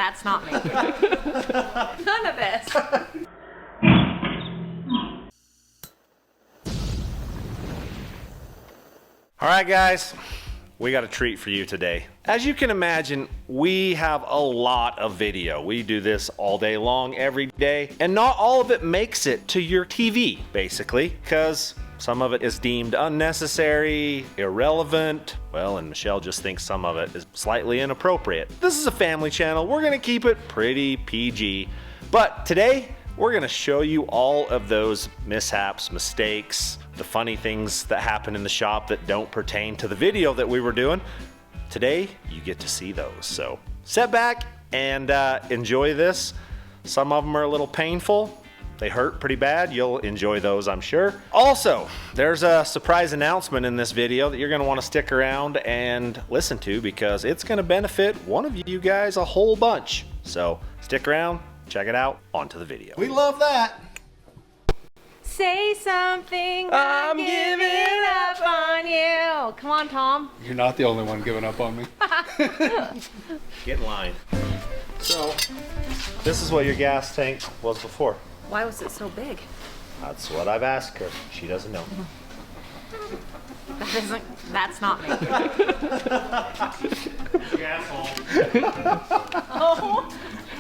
That's not me. None of this. All right, guys, we got a treat for you today. As you can imagine, we have a lot of video. We do this all day long, every day, and not all of it makes it to your TV, basically, because some of it is deemed unnecessary, irrelevant, well, and Michelle just thinks some of it is slightly inappropriate. This is a family channel. We're gonna keep it pretty PG, but today, we're gonna show you all of those mishaps, mistakes, the funny things that happen in the shop that don't pertain to the video that we were doing. Today, you get to see those. So sit back and enjoy this. Some of them are a little painful. They hurt pretty bad. You'll enjoy those, I'm sure. Also, there's a surprise announcement in this video that you're gonna wanna stick around and listen to because it's gonna benefit one of you guys a whole bunch. So stick around, check it out, on to the video. We love that. Say something, I'm giving up on you. Come on, Tom. You're not the only one giving up on me. Get in line. So, this is what your gas tank was before. Why was it so big? That's what I've asked her. She doesn't know. That's not me. Gas hole. Oh,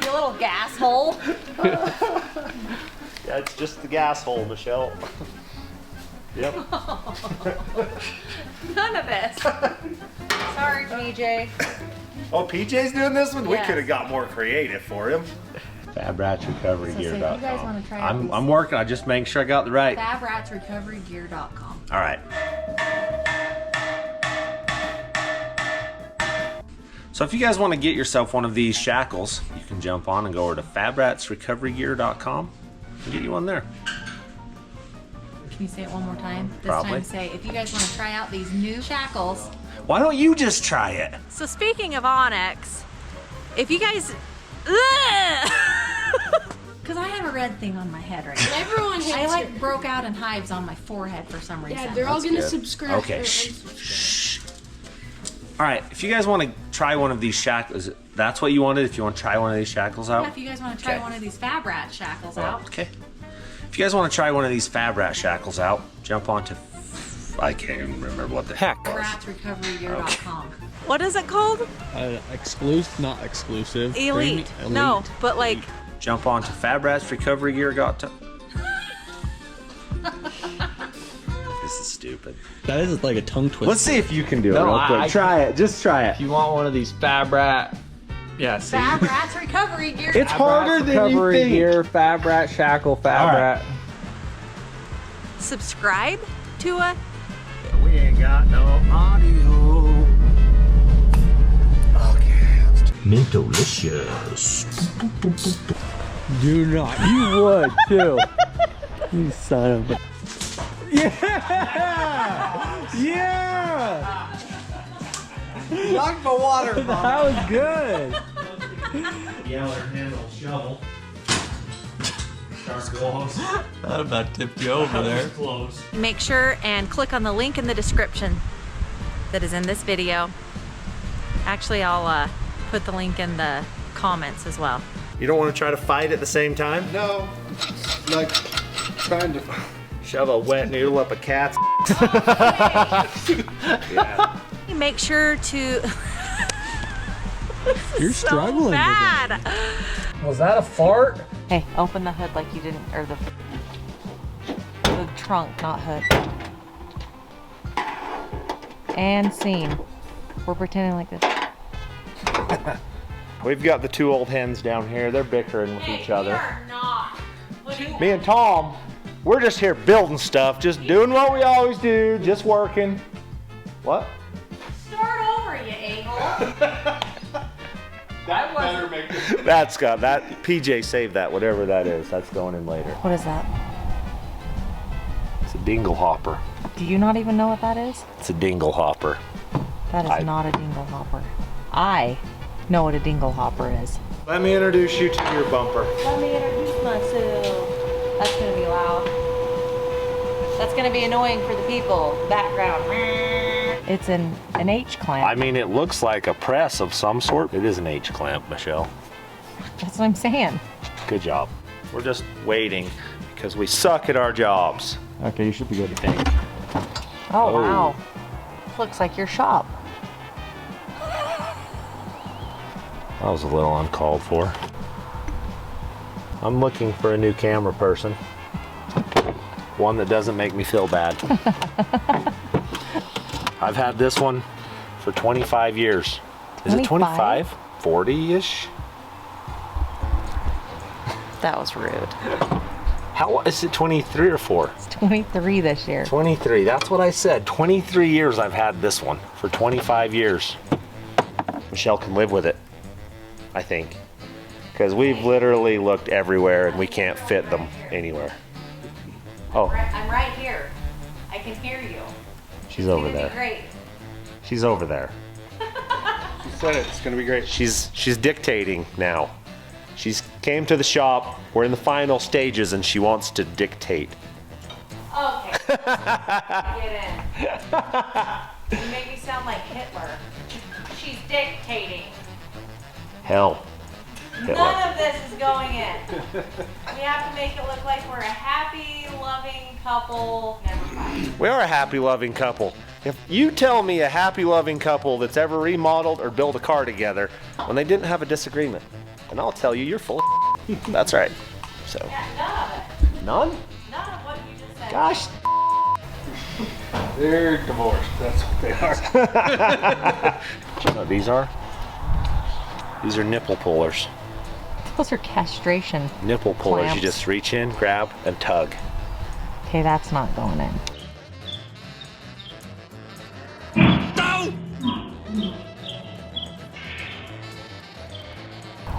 you little gas hole. Yeah, it's just the gas hole, Michelle. Yep. None of this. Sorry, PJ. Oh, PJ's doing this one? Yes. We could have got more creative for him. fabrats.recoverygear.com. I'm working. I just making sure I got the right. fabrats.recoverygear.com. All right. So if you guys want to get yourself one of these shackles, you can jump on and go over to fabrats.recoverygear.com and get you one there. Can you say it one more time? This Probably. time say, if you guys want to try out these new shackles. Why don't you just try it? So speaking of Onx, if you guys... Because I have a red thing on my head right now. Everyone hates I like it. broke out in hives on my forehead for some reason. Yeah, they're all gonna good. subscribe. Okay, shh. All right, if you guys want to try one of these shackles, that's what you wanted? If you want to try one of these shackles out? Yeah, if you guys want to try Okay. one of these Fab Rats shackles out. Okay. If you guys want to try one of these Fab Rat shackles out, jump onto, I can't even remember what the heck. fabrats.recoverygear.com. What is it called? Exclusive, not exclusive. Elite. Elite. No, but like... Jump onto fabrats.recoverygear.com. This is stupid. That is like a tongue twister. Let's see if you can do it No, real quick. Try it. Just try it. If you want one of these Fab Rat, yeah, see. Fab Rats Recovery Gear. It's harder than you Recovery think. Gear, Fab Rat, shackle, Fab All right. Rat. Subscribe to a... We ain't got no audio. Okay. Mentalicious. Do not. You would too. You son of a. Yeah! Yeah! Knock the water from That was good. Yeller handle shovel. Start close. That about tipped you over there. Close. Make sure and click on the link in the description that is in this video. Actually, I'll put the link in the comments as well. You don't want to try to fight at the same time? No, like trying to. Shove a wet noodle up a cat's. Yeah. Make sure to... You're struggling with it. bad. Was that a fart? Hey, open the hood like you didn't, or the trunk, not hood. And scene. We're pretending like this. We've got the two old hens down here. They're bickering with each other. We are not. Me and Tom, we're just here building stuff, just doing what we always do, just working. What? Start over, you a-hole. That better make it. That's got that. PJ saved that, whatever that is. That's going in later. What is that? It's a dingle hopper. Do you not even know what that is? It's a dingle hopper. That is not a dingle hopper. I know what a dingle hopper is. Let me introduce you to your bumper. Let me introduce myself. That's gonna be loud. That's gonna be annoying for the people. Background. It's an H clamp. I mean, it looks like a press of some sort. It is an H clamp, Michelle. That's what I'm saying. Good job. We're just waiting because we suck at our jobs. Okay, you should be good. Oh, wow. Looks like your shop. That was a little uncalled for. I'm looking for a new camera person. One that doesn't make me feel bad. I've had this one for 25 years. Is it 25? 40-ish? That was rude. How is it 23 or 4? It's 23 this year. 23, that's what I said. 23 years I've had this one for 25 years. Michelle can live with it, I think. Because we've literally looked everywhere and we can't fit them anywhere. Oh, I'm right here. I can hear you. she's over there. Great. She's over there. She said it. It's gonna be great. She's dictating now. She's came to the shop. We're in the final stages and she wants to dictate. Okay. Get in. You make me sound like Hitler. She's dictating. Hell. Hitler. None of this is going in. We have to make it look like we're a happy, loving couple. Never mind. We are a happy, loving couple. If you tell me a happy, loving couple that's ever remodeled or built a car together when they didn't have a disagreement, and I'll tell you, you're full of That's right. So. Yeah, none of it. None? None of what you just said. Gosh. They're divorced. That's what they are. Do you know what these are? These are nipple pullers. Those are castration. Nipple pullers. Clamps. You just reach in, grab, and tug. Okay, that's not going in.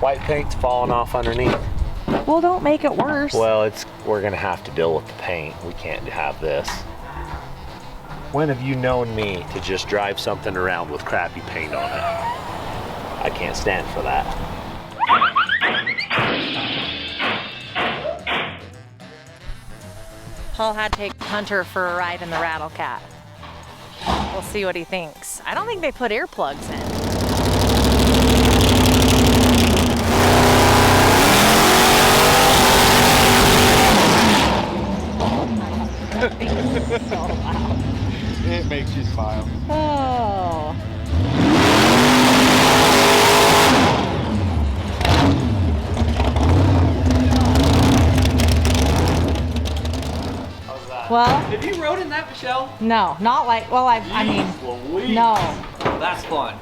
White paint's falling off underneath. Well, don't make it worse. Well, we're gonna have to deal with the paint. We can't have this. When have you known me to just drive something around with crappy paint on it? I can't stand for that. Paul had to take Hunter for a ride in the Rattle Cat. We'll see what he thinks. I don't think they put earplugs in. So loud. It makes you smile. Oh. Well, Have you rode in that, Michelle? no, not like, well, I mean, no. That's fun.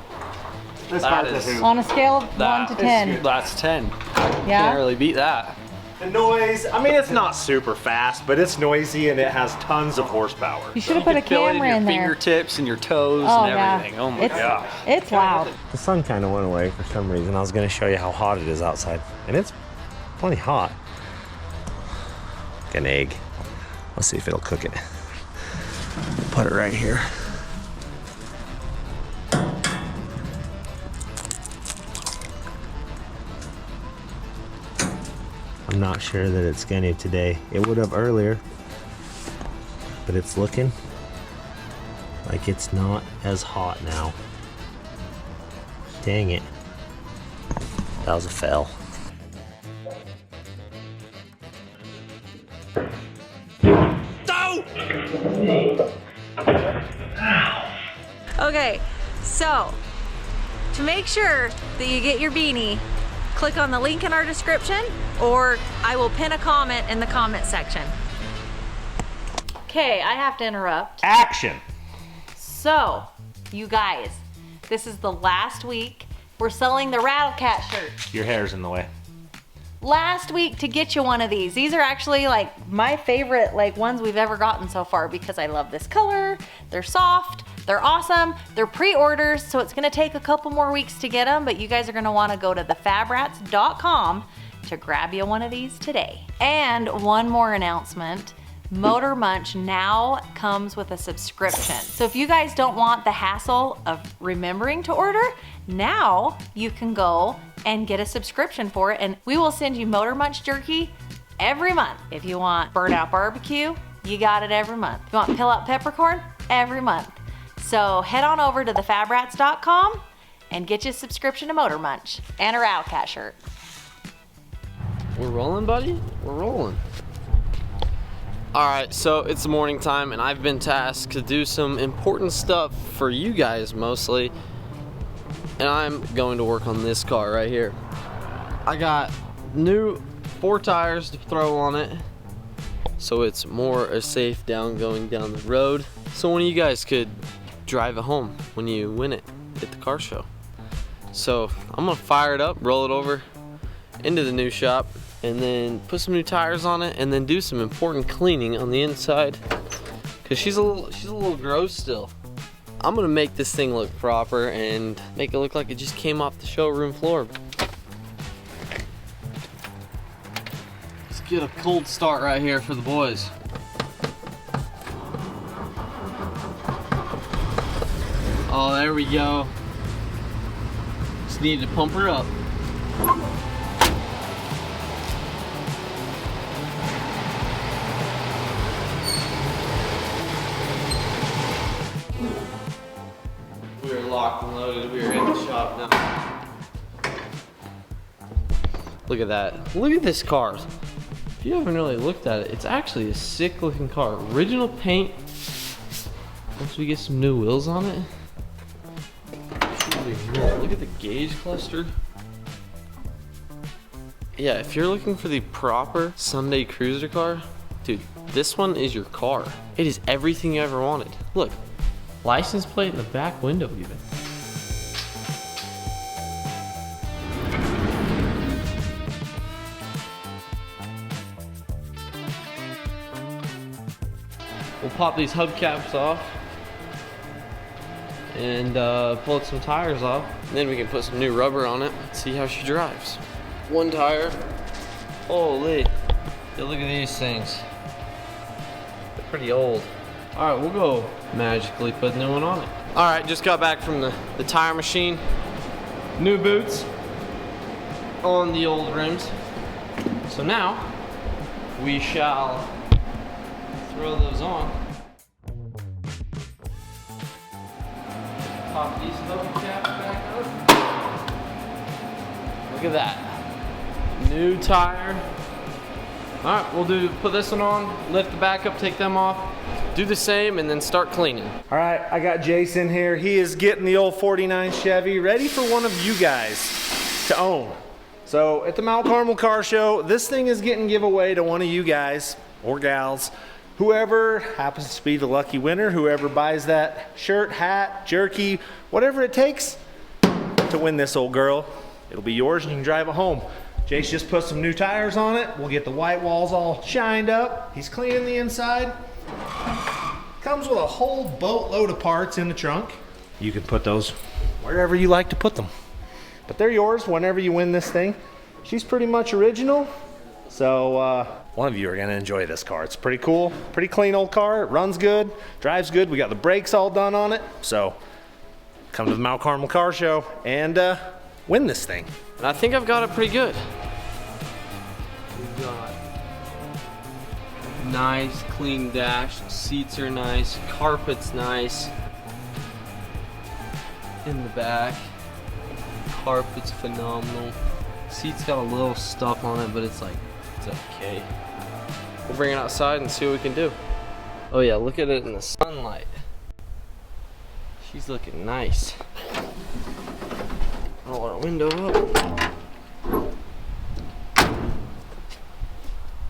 This That hard to is- do. On a scale of 1 to 10. That's 10. Can't Yeah? really beat that. The noise, I mean, it's not super fast, but it's noisy and it has tons of horsepower. You should have put a Feel it in camera your in there. fingertips and your toes Oh, and yeah. everything. Oh my It's- gosh. It's loud. The sun kind of went away for some reason. I was going to show you how hot it is outside. And it's plenty hot. Like an egg. Let's see if it'll cook it. Put it right here. I'm not sure that it's going to today. It would have earlier, but it's looking like it's not as hot now. Dang it. That was a fail. Okay, so to make sure that you get your beanie, click on the link in our description, or I will pin a comment in the comment section. Okay, I have to interrupt. Action! So, you guys, this is the last week. We're selling the Rattle Cat shirts. Your hair's in the way. Last week to get you one of these. These are actually like my favorite ones we've ever gotten so far because I love this color. They're soft, they're awesome, they're pre-orders, so it's gonna take a couple more weeks to get them, but you guys are gonna wanna go to thefabrats.com to grab you one of these today. And one more announcement. Motor Munch now comes with a subscription. So if you guys don't want the hassle of remembering to order, now you can go and get a subscription for it, and we will send you Motor Munch jerky every month. If you want Burnout Barbecue, you got it every month. If you want Pill Out Peppercorn, every month. So head on over to thefabrats.com and get you a subscription to Motor Munch and a Rattle Cat shirt. We're rolling, buddy? We're rolling. Alright, so it's the morning time and I've been tasked to do some important stuff for you guys mostly. And I'm going to work on this car right here. I got new 4 tires to throw on it, so it's more safe going down the road. So one of you guys could drive it home when you win it at the car show. So I'm gonna fire it up, roll it over into the new shop, and then put some new tires on it, and then do some important cleaning on the inside, cause she's a little gross still. I'm gonna make this thing look proper and make it look like it just came off the showroom floor. Let's get a cold start right here for the boys. Oh, there we go. Just need to pump her up. We are locked and loaded. We are in the shop now. Look at that. Look at this car. If you haven't really looked at it, it's actually a sick looking car. Original paint. Once we get some new wheels on it. Look at the gauge cluster. Yeah, if you're looking for the proper Sunday cruiser car, dude, this one is your car. It is everything you ever wanted. Look, license plate in the back window even. We'll pop these hubcaps off and pull some tires off. And then we can put some new rubber on it and see how she drives. One tire. Holy. Yeah, look at these things. They're pretty old. All right, we'll go magically put a new one on it. All right, just got back from the tire machine. New boots on the old rims. So now we shall throw those on. Pop these hubcaps back up. Look at that. New tire. All right, we'll put this one on, lift the back up, take them off, do the same, and then start cleaning. All right, I got Jason here. He is getting the old 49 Chevy ready for one of you guys to own. So at the Mount Carmel Car Show, this thing is getting giveaway to one of you guys or gals. Whoever happens to be the lucky winner, whoever buys that shirt, hat, jerky, whatever it takes to win this old girl, it'll be yours and you can drive it home. Jace just put some new tires on it. We'll get the white walls all shined up. He's cleaning the inside. Comes with a whole boatload of parts in the trunk. You can put those wherever you like to put them. But they're yours whenever you win this thing. She's pretty much original. So one of you are gonna enjoy this car. It's pretty cool, pretty clean old car. It runs good, drives good. We got the brakes all done on it. So come to the Mount Carmel Car Show and win this thing. And I think I've got it pretty good. We've got nice, clean dash. Seats are nice. Carpet's nice. In the back, carpet's phenomenal. Seat's got a little stuff on it, but it's okay. We'll bring it outside and see what we can do. Oh yeah, look at it in the sunlight. She's looking nice. Roll our window up.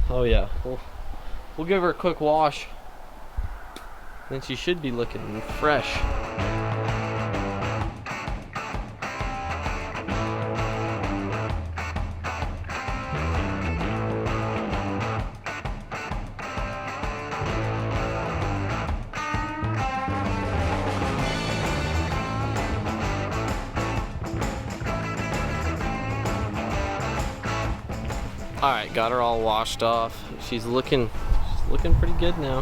Oh yeah, we'll give her a quick wash. Then she should be looking fresh. Alright, got her all washed off. She's looking pretty good now.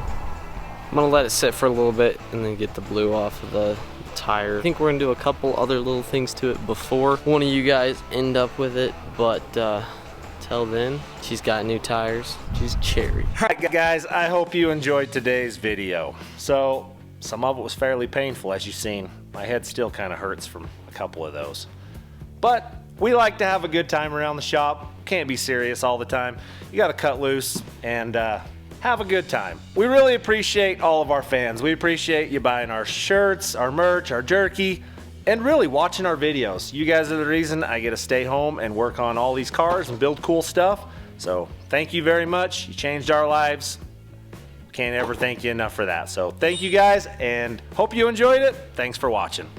I'm gonna let it sit for a little bit and then get the blue off of the tire. I think we're gonna do a couple other little things to it before one of you guys end up with it, but till then, she's got new tires. She's cherry. Alright guys, I hope you enjoyed today's video. So some of it was fairly painful, as you've seen. My head still kind of hurts from a couple of those. But we like to have a good time around the shop. can't be serious all the time. You gotta cut loose and have a good time. We really appreciate all of our fans. We appreciate you buying our shirts, our merch, our jerky, and really watching our videos. You guys are the reason I get to stay home and work on all these cars and build cool stuff. So thank you very much. You changed our lives. Can't ever thank you enough for that. So thank you guys and hope you enjoyed it. Thanks for watching.